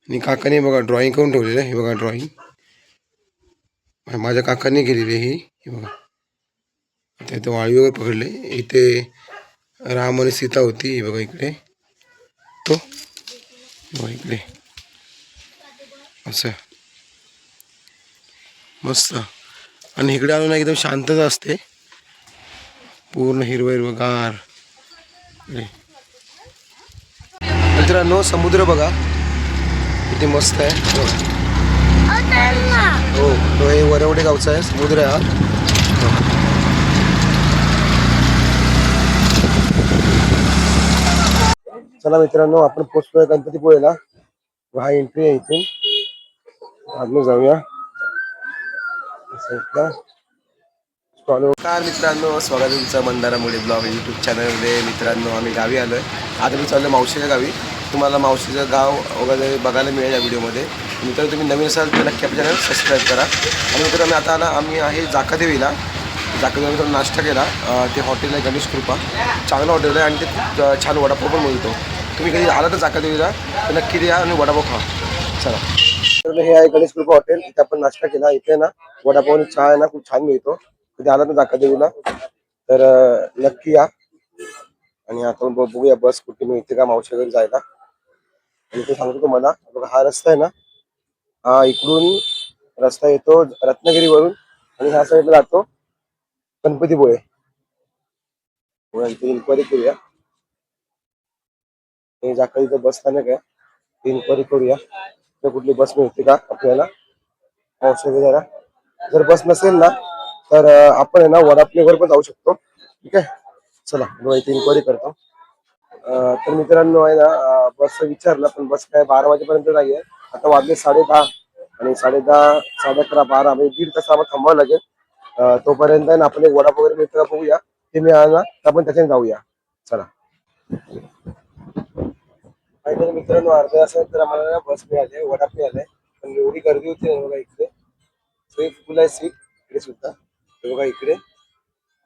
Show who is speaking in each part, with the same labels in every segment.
Speaker 1: आणि काकाने बघा ड्रॉइंग करून ठेवलेलं आहे. हे बघा ड्रॉइंग माझ्या काकाने केलेली ही. हे बघा आता इथं वाळी वगैरे पकडले. इथे राम आणि सीता होती. हे बघा इकडे तो बघा इकडे असं मस्त. आणि इकडे आलो ना एकदम शांतता असते, पूर्ण हिरवं हिरवंगार. मित्रांनो समुद्र बघा किती मस्त आहे. हो तो हे वरवडे गावचा आहे समुद्र आहे हा. चला मित्रांनो आपण पोचतोय गणपतीपुळेला. हा एंट्री आहे इथून आम्ही जाऊया. नमस्कार मित्रांनो, स्वागत आहे तुमचं मंदारा मुळे ब्लॉग यूट्यूब चॅनलमध्ये. मित्रांनो आम्ही गावी आलो आहे. आता मी चाललो मावशीच्या गावी. तुम्हाला मावशीचं गाव वगैरे बघायला मिळेल या व्हिडिओमध्ये. मित्रांनो तुम्ही नवीन असाल तर नक्की आपल्या चॅनल सबस्क्राईब करा. आणि मित्रांनो आता आला आम्ही आहे जाकादेवीला. जाकादेवीला नाश्ता केला. ते हॉटेल आहे गणेश कृपा, चांगलं हॉटेल आहे आणि ते खूप छान वडापाव पण मिळतो. तुम्ही कधी आला तर जाकादेवीला तर नक्की या आणि वडापाव खा. चला हे आहे गणेश कृपा हॉटेल. इथे आपण नाश्ता केला. इथे ना वडापाव आणि चहा आहे ना खूप छान मिळतो. कधी आला तर जाकादेवीला तर नक्की या. आणि आता बघूया बस कुठे मिळते का मावशी घरी जायला. आणि ते सांगतो तुम्हाला, बघा हा रस्ता आहे ना, हा इकडून रस्ता येतो रत्नागिरीवरून आणि ह्या साईडला जातो गणपतीपुळे. इथे इन्क्वायरी करूया. हे जाकाईचं बस स्थानक आहे, इन्क्वायरी करूया तर कुठली बस मिळते का आपल्याला मावशी घरी जायला. जर बस नसेल ना तर आपण आहे ना वडापनेवर पण जाऊ शकतो. ठीक आहे, चला मी इथे इन्क्वायरी करतो. तर मित्रांनो आहे ना बस विचारलं पण बस काय 12 वाजेपर्यंत नाही आहे. आता वाजले 10:30 आणि 10:30 11:30 12 म्हणजे दीड तास आम्हाला थांबावं लागेल. तोपर्यंत ना आपण एक वडापाव वगैरे मिळतं का बघूया. ते मिळाला तर आपण त्याच्याने जाऊया. चला आणि मित्रांनो अर्ध्या तासात तर आम्हाला बस मिळाली, वडाप मिळालाय. पण एवढी गर्दी होती ना बघा इकडे. फुल आहे सीट इकडे सुद्धा. बघा इकडे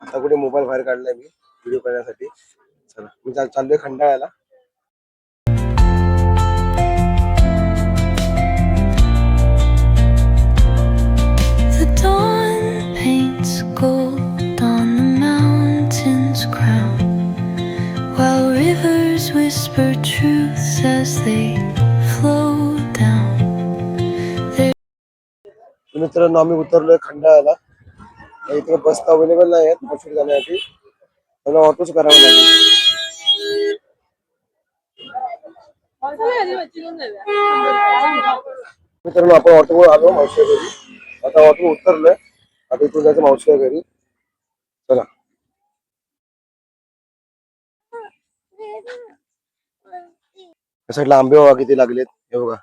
Speaker 1: आता कुठे मोबाईल बाहेर काढलाय मी व्हिडिओ करण्यासाठी. चला मी चाललोय खंडाळ्याला.
Speaker 2: Whisper truths as they flow down.
Speaker 1: मित्रांनो आम्ही उतरलोय खंडाळ्याला. इथे बस अवेलेबल नाही आहेत मावशी जाण्यासाठी, मला ऑटोच करावं लागेल. मित्रांनो आपण ऑटोवर आलो मावशी घरी. आता ऑटो उतरलोय. आता इथून जायचं मावशी घरी. चला या साईडला आंबे बघा किती लागलेत. हे बघा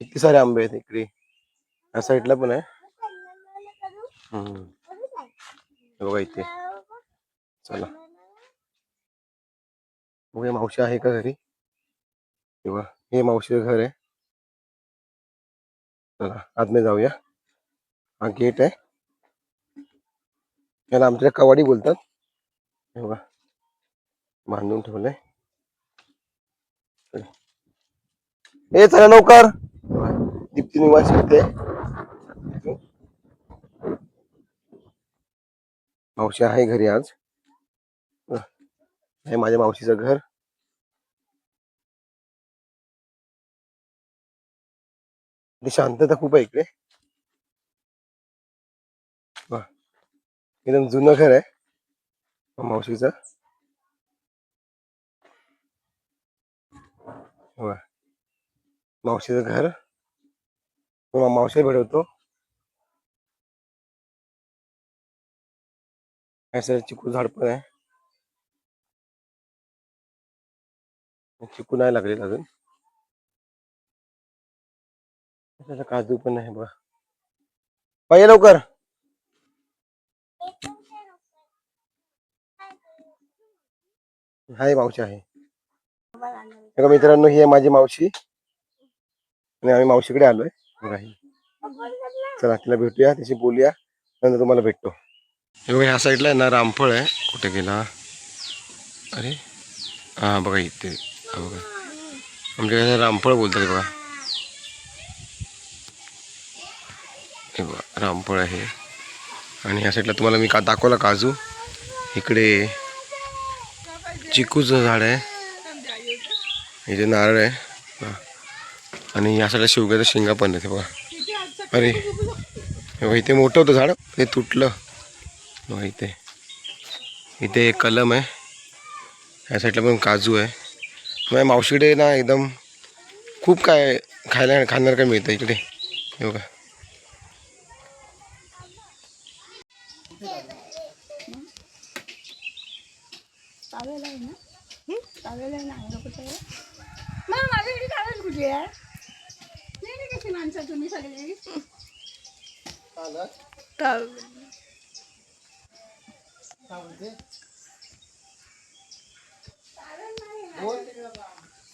Speaker 1: किती सारे आंबे आहेत इकडे. या साईडला पण आहे. हे बघा इथे. चला बघूया मावशी आहे का घरी. तेव्हा हे मावशीचं घर आहे. चला आतमध्ये जाऊया. हा गेट आहे, याला आमच्या कवाडी बोलतात. हे बघा बांधून ठेवलंय. हे चला लवकर. दीप्ती निवास इथे. मावशी आहे घरी आज. हे माझ्या मावशीचं घर. शांतता खूप आहे इकडे. एकदम जुनं घर आहे मावशीचं. मावशीचं घर. मावशी भेटवतो. असं चिकू झाड पण आहे. चिकू नाही लागले अजून. काजू पण आहे बघा. पाहिजे लवकर. हाय मावशी आहे. बघा मित्रांनो ही आहे माझी मावशी आणि आम्ही मावशीकडे आलोय. चला तिला भेटूया, तिची बोलूया, नंतर तुम्हाला भेटतो. हे बघा ह्या साईडला आहे ना रामफळ आहे. कुठे गेला अरे हा बघा इथे. बघा आमच्याकडे रामफळ बोलतात बघा. हे बघा रामफळ आहे. आणि ह्या साईडला तुम्हाला मी दाखवला काजू. इकडे चिकूचं झाड आहे, इथे नारळ आहे. आणि या साईडला शेवग्याचा शेंगा पण आहे बघा. अरे इथे मोठं होतं झाड, ते तुटलं बघा. इथे एक कलम आहे. ह्या साईडला पण काजू आहे. माझ्या मावशीकडे ना एकदम खूप काय खाणार काय मिळतं इकडे. हे बघा
Speaker 3: माणसं तुम्ही सगळे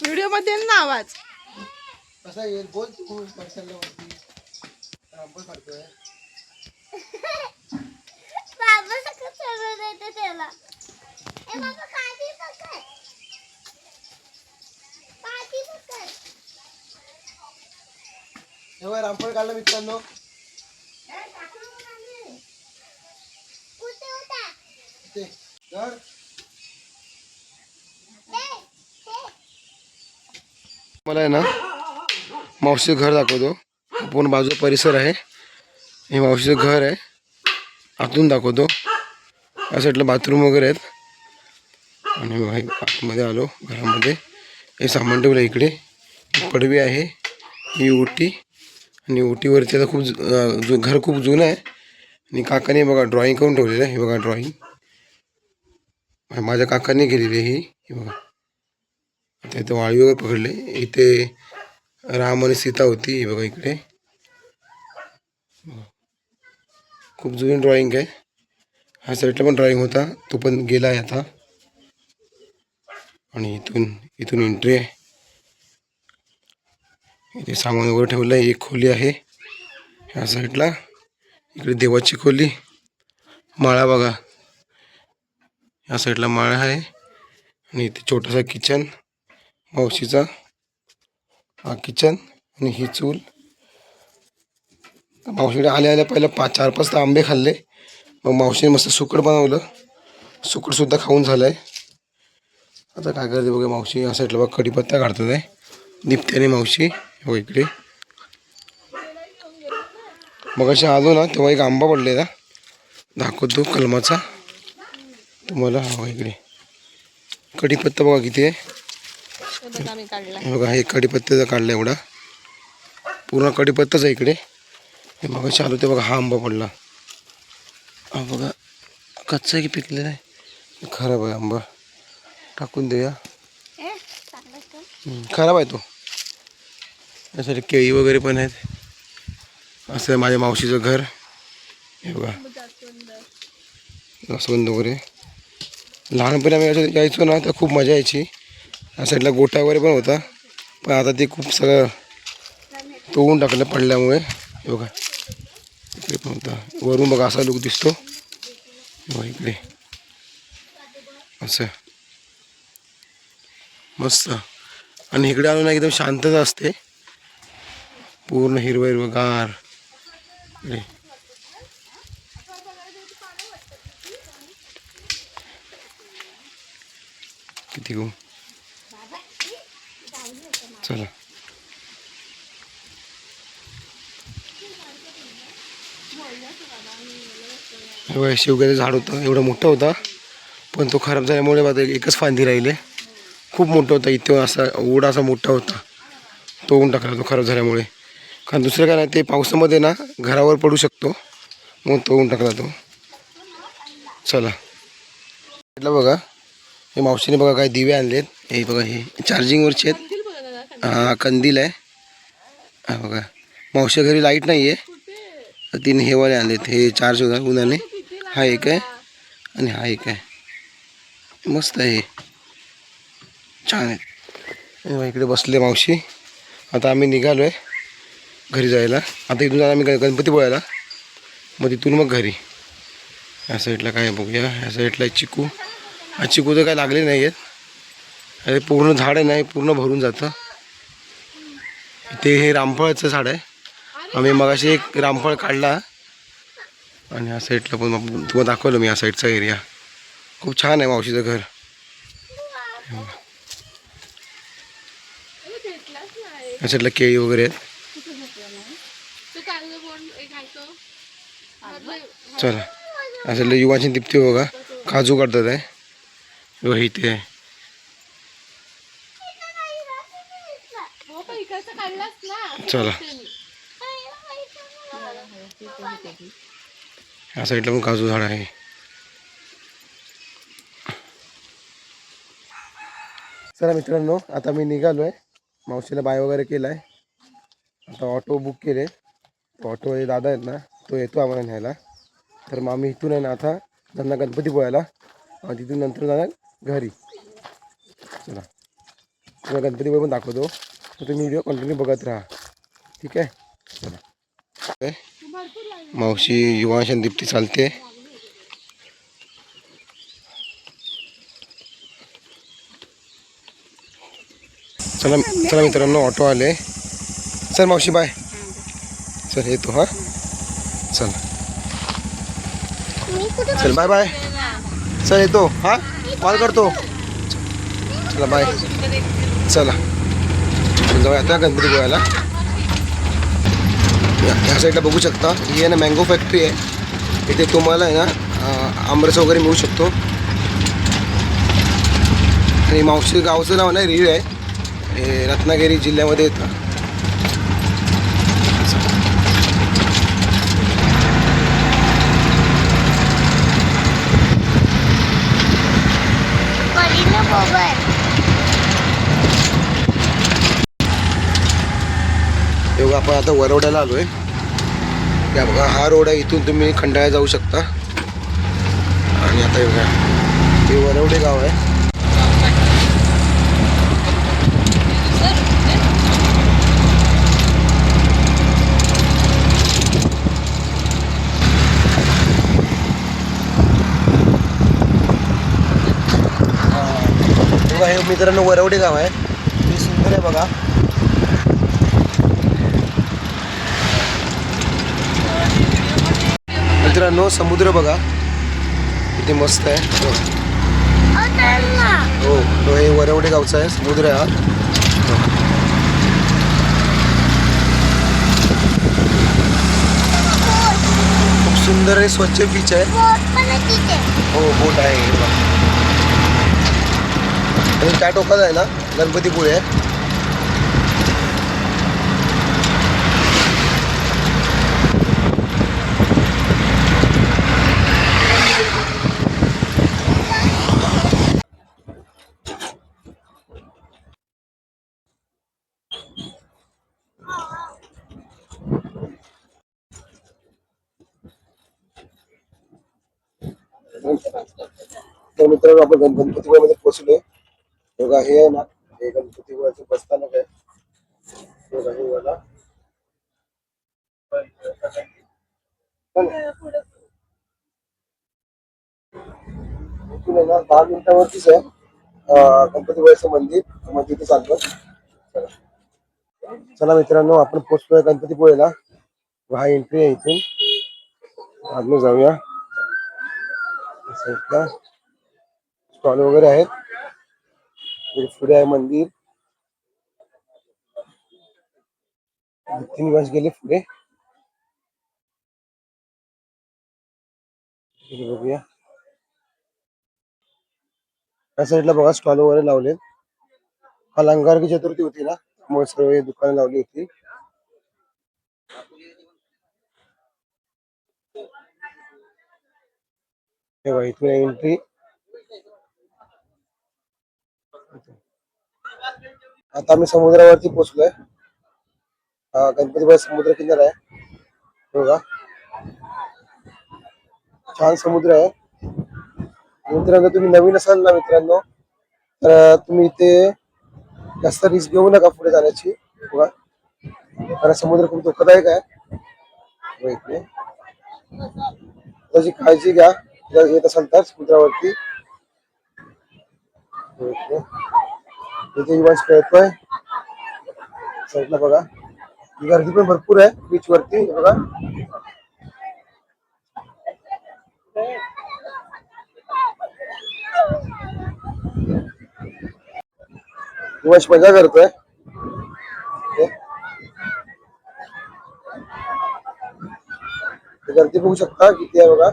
Speaker 3: व्हिडिओ मध्ये ना आवाज
Speaker 1: कसा येईल बोल तू. रामफळ काढतोय
Speaker 3: बाबा सगळं सगळं देते त्याला. ए बाबा काठी पकड, काठी पकड.
Speaker 1: तेव्हा रामफळ काढलं मित्रांनो.
Speaker 3: कुठे होता
Speaker 1: ते घर मला आहे ना मावशीचं घर दाखवतो. पूर्ण बाजूला परिसर आहे. हे मावशीचं घर आहे. आतून दाखवतो. या साईडला बाथरूम वगैरे आहेत. आणि आतमध्ये आलो घरामध्ये. हे सामान ठेवलं इकडे. पडवी आहे, ही ओटी. आणि ओटीवरती आता खूप घर खूप जुनं आहे. आणि काकाने बघा ड्रॉइंग करून ठेवलेलं आहे. हे बघा ड्रॉइंग माझ्या काकाने केलेली आहे ही. हे बघा आता इथं वाळी वगैरे पकडले. इथे राम आणि सीता होती. हे बघा इकडे खूप जुनी ड्रॉइंग आहे. ह्या साईडला पण ड्रॉइंग होता, तो पण गेला आहे आता. आणि इथून एंट्री आहे. इथे सामान वगैरे ठेवलं आहे. एक खोली आहे ह्या साईडला. इकडे देवाची खोली. माळा बघा, ह्या साईडला माळा आहे. आणि इथे छोटासा किचन मावशीचा. हा किचन आणि ही चूल. मावशीकडे आल्या पहिला 4-5 आंबे खाल्ले. मग मावशीने मस्त सुकट बनवलं. सुकटसुद्धा खाऊन झालं आहे. आता काय करते बघा मावशी. या साईडला बघा कढीपत्ता काढतात आहे निपत्याने मावशी. हो इकडे मग असे आलो ना तेव्हा एक आंबा पडलेला दाखवतो कलमाचा तुम्हाला. हा इकडे कढीपत्ता बघा किती आहे. बघा हे कढीपत्त्याचा काढला एवढा. पूर्ण कढीपत्ताच आहे इकडे. हे मग असे आलो ते बघा हा आंबा पडला. हा बघा कच्चा की पिकलेला आहे. खराब आहे आंबा, टाकून देऊया. खराब आहे तो. यासाठी केळी वगैरे पण आहेत. असं आहे माझ्या मावशीचं घर. हे बघा जास्वंद वगैरे. लहानपणी आम्ही यायचो ना तर खूप मजा यायची. या साईडला गोठा वगैरे पण होता, पण आता ते खूप सगळं तोडून टाकलं पडल्यामुळे. हे बघा इकडे पण होता. वरून बघा असा लुक दिसतो बघा इकडे असं मस्त. आणि इकडे आलो ना एकदम शांतता असते. पूर्ण हिरवं हिरवं गार. किती गो चला. शेवग्याचं झाड होतं, एवढं मोठं होता पण तो खराब झाल्यामुळे आता एकच फांदी राहिले. खूप मोठं होता, इथे असा ओढा असा मोठा होता, तोडून टाकला तो खराब झाल्यामुळे. कारण दुसरं काय नाही, ते पावसामध्ये ना घरावर पडू शकतो म्हणून तोडून टाकला तो. चला म्हटलं बघा हे मावशीने बघा काय दिवे आणलेत. हे बघा हे चार्जिंगवरचे आहेत. हा कंदील आहे. हा बघा मावशी घरी लाईट नाही आहे, 3 हेवाले आणलेत. हे चार्ज होतात उन्हाने. हा एक आहे आणि हा एक आहे. मस्त आहे, छान आहे. इकडे बसले मावशी. आता आम्ही निघालो आहे घरी जायला. आता इथून आम्ही गणपती पोळ्याला, मग तिथून मग घरी. या साईडला काय बघूया. या साईडला चिकू. हा चिकू तर काय लागले नाही आहेत. अरे पूर्ण झाड आहे नाही, पूर्ण भरून जातं. इथे हे रामफळाचं झाड आहे. आम्ही मगाशी एक रामफळ काढला आणि ह्या साईडला पण तुम्हाला दाखवलं मी, ह्या साईडचा एरिया खूप छान आहे मावशीचं घर. या साईडला केळी वगैरे आहेत. चला या साईडला युवाची दीप्ती बघा, काजू काढतात आहे किंवा इथे आहे. चला या साईडला पण काजू झाड आहे. चला मित्रांनो, आता मी निघालो आहे. मावशीला बाय वगैरे केला आहे. आता ऑटो बुक केले. ऑटो हे दादा आहेत ना, तो येतो आम्हाला न्यायला. तर मग आम्ही इथून आहे ना आता त्यांना गणपतीपुळ्याला आणि तिथून नंतर जाणार घरी. चला तुम्हाला गणपतीपुळे पण दाखवतो, तर तुम्ही व्हिडिओ कंटिन्यू बघत राहा. ठीक आहे. चला मावशी युवांश आणि दीप्ती चालते. चला चला मित्रांनो, ऑटो आले. चल मावशी बाय. चल येतो हां. चल चल बाय बाय. चल येतो हां, कॉल करतो. चला बाय. चला जाऊ आता गणपतीपुळ्याला. ह्या साईडला बघू शकता, ही आहे ना मँगो फॅक्टरी आहे. इथे तुम्हाला आहे ना आमरस वगैरे मिळू शकतो. आणि मावशी गावचं नाव ना रीळ आहे, हे रत्नागिरी जिल्ह्यामध्ये येतं. तेव्हा आपण आता वरवड्याला आलो आहे. या बघा हा रोड आहे, इथून तुम्ही खंडाळा जाऊ शकता. आणि आता बघा हे वरवडे गाव आहे. बघा हे मित्रांनो वरवडे गाव आहे. हे सुंदर आहे बघा. मित्रांनो समुद्र बघा किती मस्त आहे. हो तो हे वरवडे गावचा आहे, समुद्र आहे हा. खूप सुंदर आहे, स्वच्छ बीच आहे. हो बोट आहे. आणि त्या टोकाला आहे ना गणपतीपुळे आहे. तर मित्रांनो आपण गणपतीपुळ्यामध्ये पोहोचलोय. बघा हे आहे ना, हे गणपतीपुळ्याचं बसस्थानक आहे. बघा हे वाला इथून आहे ना 10 मिनिटावरतीच आहे गणपतीपुळ्याचं मंदिर. मग तिथे चालतो. चला चला मित्रांनो, आपण पोहोचलोय गणपतीपुळेला. हा एंट्री आहे इथून. आजून जाऊया. साईडला स्टॉल वगैरे आहेत. पुढे आहे मंदिर. 3 वर्ष गेले पुढे. बघूया या साईडला बघा स्टॉल वगैरे लावले. काल अंगारकी चतुर्थी होती ना, त्यामुळे सर्व दुकानं लावली होती. तेव्हा इथून एंट्री. आता आम्ही समुद्रावरती पोहोचलोय. गणपतीपुळे समुद्र किनारा आहे बघा. छान समुद्र आहे. मित्रांनो तुम्ही नवीन असाल ना मित्रांनो, तर तुम्ही इथे जास्त रिस्क घेऊ नका पुढे जाण्याची. बघा कारण समुद्र खूप धोकादायक आहे. इथे त्याची काळजी घ्या जर येत असाल तर समुद्रावरती. इथे युवांश खेळतोय साईडला बघा. गर्दी पण भरपूर आहे बीच वरती बघा. दिवस मजा करतोय. गर्दी बघू शकता किती आहे बघा.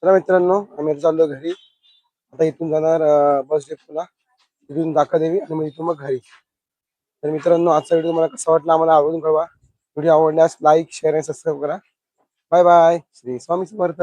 Speaker 1: चला मित्रांनो, आम्ही आता चाललो घरी. आता इथून जाणार बस डेपोला, इथून दाखादेवी आणि मग इथून मग घरी. तर मित्रांनो, आजचा व्हिडिओ मला कसा वाटला आम्हाला आवडून कळवा. व्हिडिओ आवडल्यास लाईक शेअर आणि सबस्क्राईब करा. Bye bye. श्री स्वामी समर्थ.